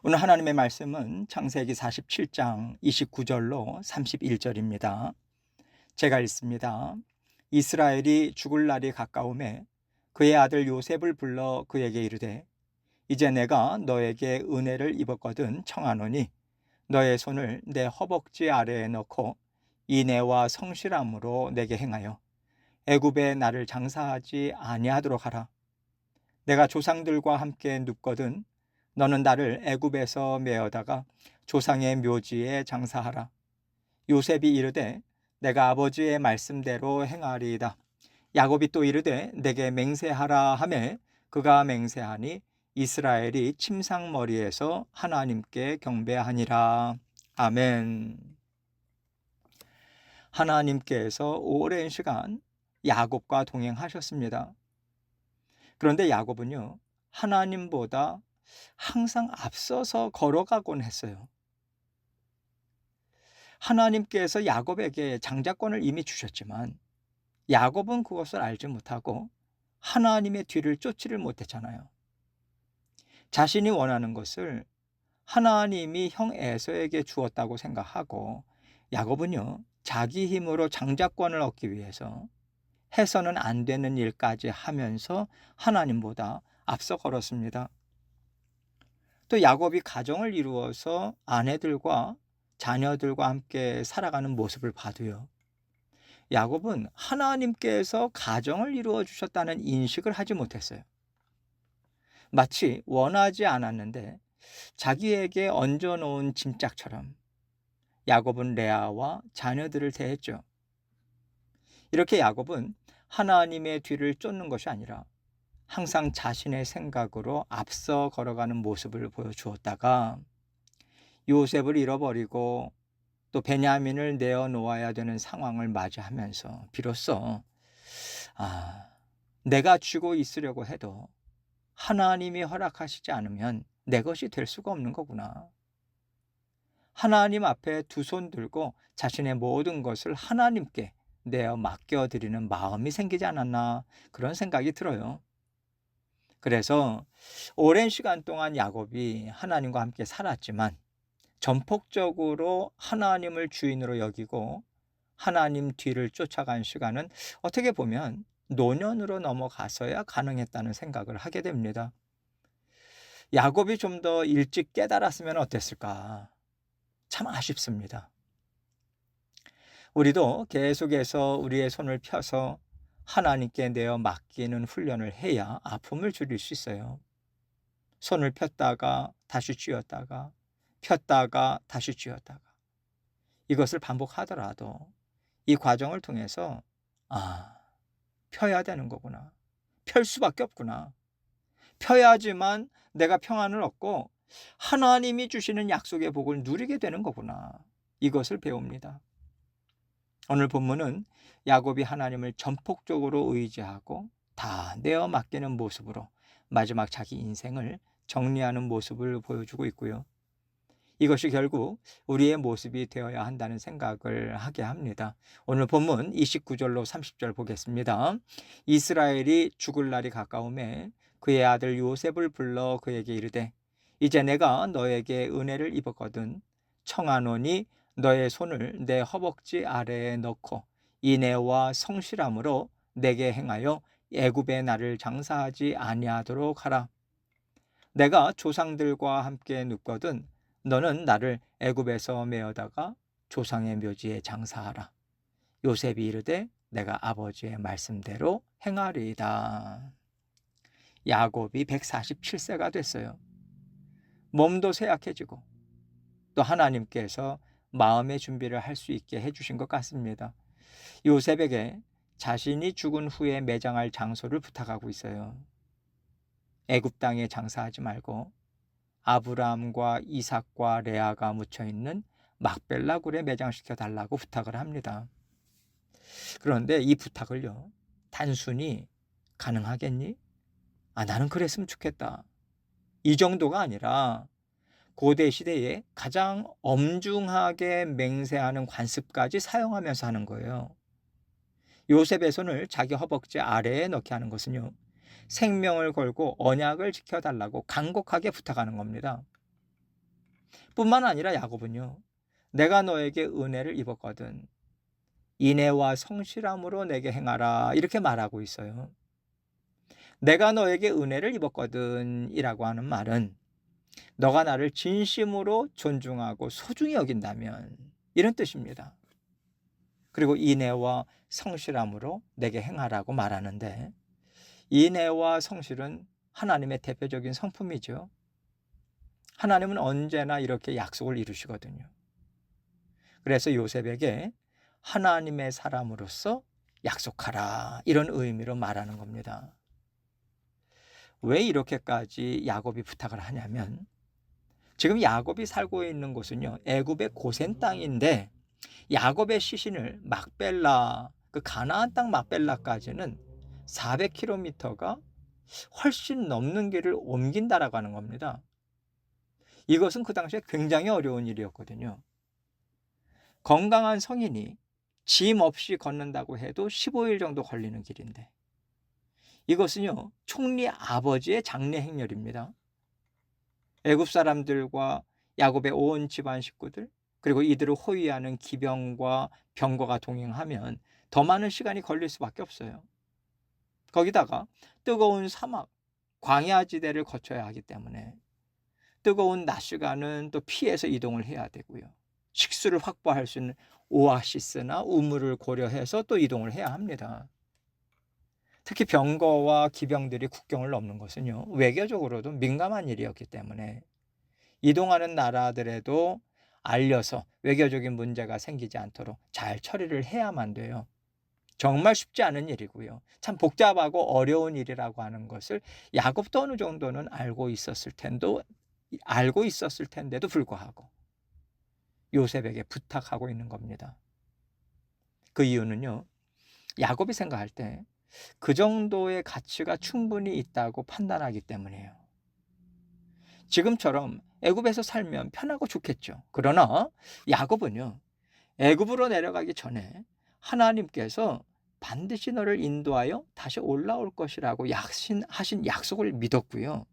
오늘 하나님의 말씀은 창세기 47장 29절로 31절입니다. 제가 읽습니다. 이스라엘이 죽을 날이 가까우매 그의 아들 요셉을 불러 그에게 이르되 이제 내가 너에게 은혜를 입었거든 청하노니 너의 손을 내 허벅지 아래에 넣고 인애와 성실함으로 내게 행하여 애굽에 나를 장사하지 아니하도록 하라. 내가 조상들과 함께 눕거든 너는 나를 애굽에서 메어다가 조상의 묘지에 장사하라. 요셉이 이르되 내가 아버지의 말씀대로 행하리이다. 야곱이 또 이르되 내게 맹세하라 하매 그가 맹세하니 이스라엘이 침상머리에서 하나님께 경배하니라. 아멘. 하나님께서 오랜 시간 야곱과 동행하셨습니다. 그런데 야곱은요, 하나님보다 항상 앞서서 걸어가곤 했어요. 하나님께서 야곱에게 장자권을 이미 주셨지만 야곱은 그것을 알지 못하고 하나님의 뒤를 쫓지를 못했잖아요. 자신이 원하는 것을 하나님이 형 에서에게 주었다고 생각하고 야곱은요, 자기 힘으로 장자권을 얻기 위해서 해서는 안 되는 일까지 하면서 하나님보다 앞서 걸었습니다. 또 야곱이 가정을 이루어서 아내들과 자녀들과 함께 살아가는 모습을 봐도요, 야곱은 하나님께서 가정을 이루어 주셨다는 인식을 하지 못했어요. 마치 원하지 않았는데 자기에게 얹어놓은 짐짝처럼 야곱은 레아와 자녀들을 대했죠. 이렇게 야곱은 하나님의 뒤를 쫓는 것이 아니라 항상 자신의 생각으로 앞서 걸어가는 모습을 보여주었다가 요셉을 잃어버리고 또 베냐민을 내어놓아야 되는 상황을 맞이하면서 비로소 내가 쥐고 있으려고 해도 하나님이 허락하시지 않으면 내 것이 될 수가 없는 거구나. 하나님 앞에 두 손 들고 자신의 모든 것을 하나님께 내어 맡겨드리는 마음이 생기지 않았나, 그런 생각이 들어요. 그래서 오랜 시간 동안 야곱이 하나님과 함께 살았지만 전폭적으로 하나님을 주인으로 여기고 하나님 뒤를 쫓아간 시간은 어떻게 보면 노년으로 넘어가서야 가능했다는 생각을 하게 됩니다. 야곱이 좀 더 일찍 깨달았으면 어땠을까? 참 아쉽습니다. 우리도 계속해서 우리의 손을 펴서 하나님께 내어 맡기는 훈련을 해야 아픔을 줄일 수 있어요. 손을 폈다가 다시 쥐었다가 폈다가 다시 쥐었다가 이것을 반복하더라도 이 과정을 통해서 아, 펴야 되는 거구나. 펼 수밖에 없구나. 펴야지만 내가 평안을 얻고 하나님이 주시는 약속의 복을 누리게 되는 거구나. 이것을 배웁니다. 오늘 본문은 야곱이 하나님을 전폭적으로 의지하고 다 내어 맡기는 모습으로 마지막 자기 인생을 정리하는 모습을 보여주고 있고요. 이것이 결국 우리의 모습이 되어야 한다는 생각을 하게 합니다. 오늘 본문 29절로 30절 보겠습니다. 이스라엘이 죽을 날이 가까우매 그의 아들 요셉을 불러 그에게 이르되 이제 내가 너에게 은혜를 입었거든 청하노니 너의 손을 내 허벅지 아래에 넣고 인애와 성실함으로 내게 행하여 애굽에 나를 장사하지 아니하도록 하라. 내가 조상들과 함께 눕거든 너는 나를 애굽에서 메어다가 조상의 묘지에 장사하라. 요셉이 이르되 내가 아버지의 말씀대로 행하리이다. 야곱이 147세가 됐어요. 몸도 쇠약해지고 또 하나님께서 마음의 준비를 할 수 있게 해주신 것 같습니다. 요셉에게 자신이 죽은 후에 매장할 장소를 부탁하고 있어요. 애굽 땅에 장사하지 말고 아브라함과 이삭과 레아가 묻혀 있는 막벨라 굴에 매장시켜 달라고 부탁을 합니다. 그런데 이 부탁을요, 단순히 가능하겠니? 나는 그랬으면 좋겠다. 이 정도가 아니라 고대 시대에 가장 엄중하게 맹세하는 관습까지 사용하면서 하는 거예요. 요셉의 손을 자기 허벅지 아래에 넣게 하는 것은요, 생명을 걸고 언약을 지켜달라고 간곡하게 부탁하는 겁니다. 뿐만 아니라 야곱은요, 내가 너에게 은혜를 입었거든 인애와 성실함으로 내게 행하라 이렇게 말하고 있어요. 내가 너에게 은혜를 입었거든 이라고 하는 말은 너가 나를 진심으로 존중하고 소중히 여긴다면 이런 뜻입니다. 그리고 인애와 성실함으로 내게 행하라고 말하는데, 인애와 성실은 하나님의 대표적인 성품이죠. 하나님은 언제나 이렇게 약속을 이루시거든요. 그래서 요셉에게 하나님의 사람으로서 약속하라 이런 의미로 말하는 겁니다. 왜 이렇게까지 야곱이 부탁을 하냐면, 지금 야곱이 살고 있는 곳은요, 애굽의 고센 땅인데 야곱의 시신을 막벨라, 그 가나안 땅 막벨라까지는 400km가 훨씬 넘는 길을 옮긴다라고 하는 겁니다. 이것은 그 당시에 굉장히 어려운 일이었거든요. 건강한 성인이 짐 없이 걷는다고 해도 15일 정도 걸리는 길인데, 이것은요, 총리 아버지의 장례 행렬입니다. 애굽 사람들과 야곱의 온 집안 식구들, 그리고 이들을 호위하는 기병과 병거가 동행하면 더 많은 시간이 걸릴 수밖에 없어요. 거기다가 뜨거운 사막, 광야지대를 거쳐야 하기 때문에 뜨거운 낮 시간은 또 피해서 이동을 해야 되고요. 식수를 확보할 수 있는 오아시스나 우물을 고려해서 또 이동을 해야 합니다. 특히 병거와 기병들이 국경을 넘는 것은요, 외교적으로도 민감한 일이었기 때문에 이동하는 나라들에도 알려서 외교적인 문제가 생기지 않도록 잘 처리를 해야만 돼요. 정말 쉽지 않은 일이고요. 참 복잡하고 어려운 일이라고 하는 것을 야곱도 어느 정도는 알고 있었을 텐데도 불구하고 요셉에게 부탁하고 있는 겁니다. 그 이유는요, 야곱이 생각할 때 그 정도의 가치가 충분히 있다고 판단하기 때문이에요. 지금처럼 애굽에서 살면 편하고 좋겠죠. 그러나 야곱은요, 애굽으로 내려가기 전에 하나님께서 반드시 너를 인도하여 다시 올라올 것이라고 하신 약속을 믿었고요.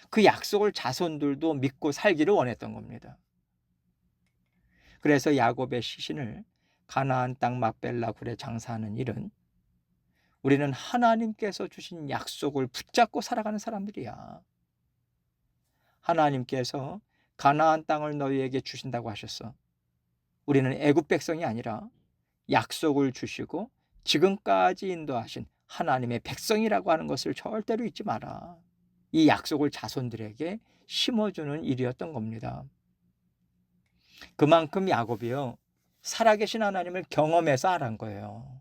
그 약속을 자손들도 믿고 살기를 원했던 겁니다. 그래서 야곱의 시신을 가나안 땅 막벨라 굴에 장사하는 일은, 우리는 하나님께서 주신 약속을 붙잡고 살아가는 사람들이야. 하나님께서 가나안 땅을 너희에게 주신다고 하셨어. 우리는 애굽 백성이 아니라 약속을 주시고 지금까지 인도하신 하나님의 백성이라고 하는 것을 절대로 잊지 마라. 이 약속을 자손들에게 심어주는 일이었던 겁니다. 그만큼 야곱이요, 살아계신 하나님을 경험해서 알은 거예요.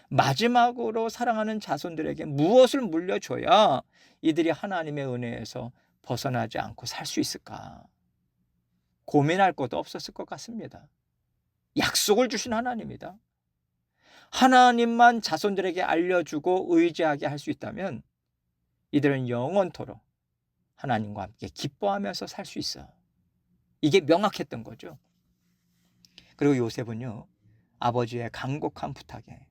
마지막으로 사랑하는 자손들에게 무엇을 물려줘야 이들이 하나님의 은혜에서 벗어나지 않고 살 수 있을까? 고민할 것도 없었을 것 같습니다. 약속을 주신 하나님이다. 하나님만 자손들에게 알려주고 의지하게 할 수 있다면 이들은 영원토록 하나님과 함께 기뻐하면서 살 수 있어. 이게 명확했던 거죠. 그리고 요셉은요, 아버지의 간곡한 부탁에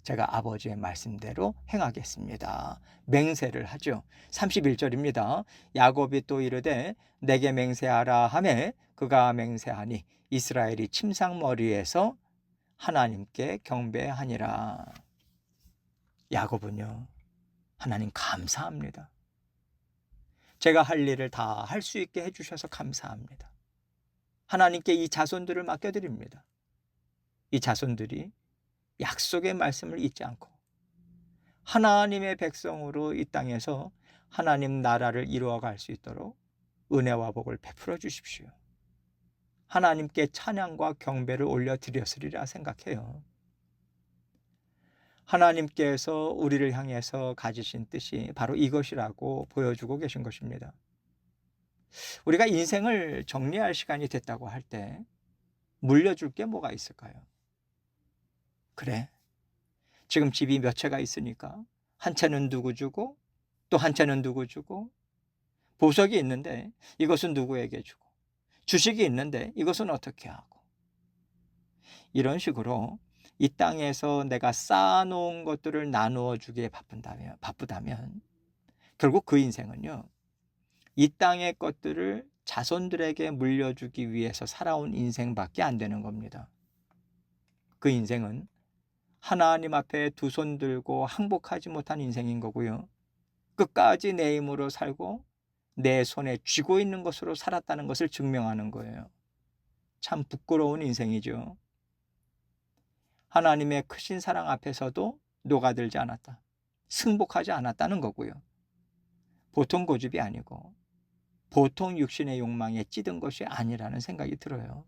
제가 아버지의 말씀대로 행하겠습니다. 맹세를 하죠. 31절입니다. 야곱이 또 이르되 내게 맹세하라 하매 그가 맹세하니 이스라엘이 침상머리에서 하나님께 경배하니라. 야곱은요, 하나님 감사합니다. 제가 할 일을 다 할 수 있게 해주셔서 감사합니다. 하나님께 이 자손들을 맡겨드립니다. 이 자손들이 약속의 말씀을 잊지 않고 하나님의 백성으로 이 땅에서 하나님 나라를 이루어갈 수 있도록 은혜와 복을 베풀어 주십시오. 하나님께 찬양과 경배를 올려드렸으리라 생각해요. 하나님께서 우리를 향해서 가지신 뜻이 바로 이것이라고 보여주고 계신 것입니다. 우리가 인생을 정리할 시간이 됐다고 할 때 물려줄 게 뭐가 있을까요? 그래, 지금 집이 몇 채가 있으니까 한 채는 누구 주고 또 한 채는 누구 주고, 보석이 있는데 이것은 누구에게 주고, 주식이 있는데 이것은 어떻게 하고, 이런 식으로 이 땅에서 내가 쌓아놓은 것들을 나누어 주기에 바쁘다면 결국 그 인생은요, 이 땅의 것들을 자손들에게 물려주기 위해서 살아온 인생밖에 안 되는 겁니다. 그 인생은 하나님 앞에 두 손 들고 항복하지 못한 인생인 거고요. 끝까지 내 힘으로 살고 내 손에 쥐고 있는 것으로 살았다는 것을 증명하는 거예요. 참 부끄러운 인생이죠. 하나님의 크신 사랑 앞에서도 녹아들지 않았다. 승복하지 않았다는 거고요. 보통 고집이 아니고 보통 육신의 욕망에 찌든 것이 아니라는 생각이 들어요.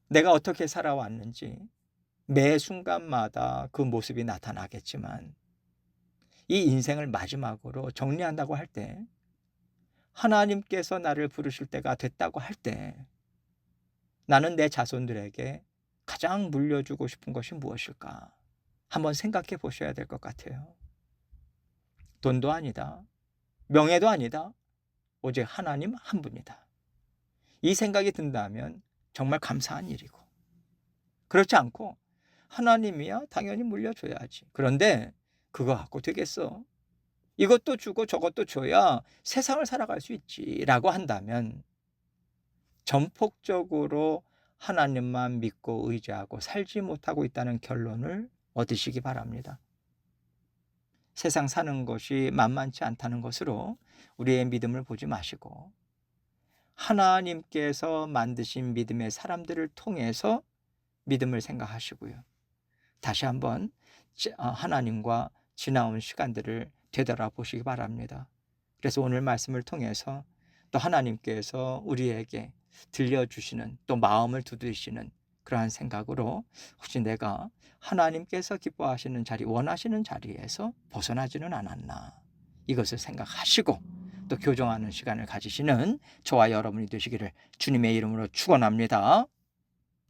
내가 어떻게 살아왔는지 매 순간마다 그 모습이 나타나겠지만 이 인생을 마지막으로 정리한다고 할 때, 하나님께서 나를 부르실 때가 됐다고 할 때, 나는 내 자손들에게 가장 물려주고 싶은 것이 무엇일까? 한번 생각해 보셔야 될 것 같아요. 돈도 아니다. 명예도 아니다. 오직 하나님 한 분이다. 이 생각이 든다면 정말 감사한 일이고, 그렇지 않고 하나님이야 당연히 물려줘야지. 그런데 그거 갖고 되겠어? 이것도 주고 저것도 줘야 세상을 살아갈 수 있지라고 한다면 전폭적으로 하나님만 믿고 의지하고 살지 못하고 있다는 결론을 얻으시기 바랍니다. 세상 사는 것이 만만치 않다는 것으로 우리의 믿음을 보지 마시고 하나님께서 만드신 믿음의 사람들을 통해서 믿음을 생각하시고요. 다시 한번 하나님과 지나온 시간들을 되돌아보시기 바랍니다. 그래서 오늘 말씀을 통해서 또 하나님께서 우리에게 들려주시는, 또 마음을 두드리시는 그러한 생각으로 혹시 내가 하나님께서 기뻐하시는 자리, 원하시는 자리에서 벗어나지는 않았나, 이것을 생각하시고 또 교정하는 시간을 가지시는 저와 여러분이 되시기를 주님의 이름으로 축원합니다.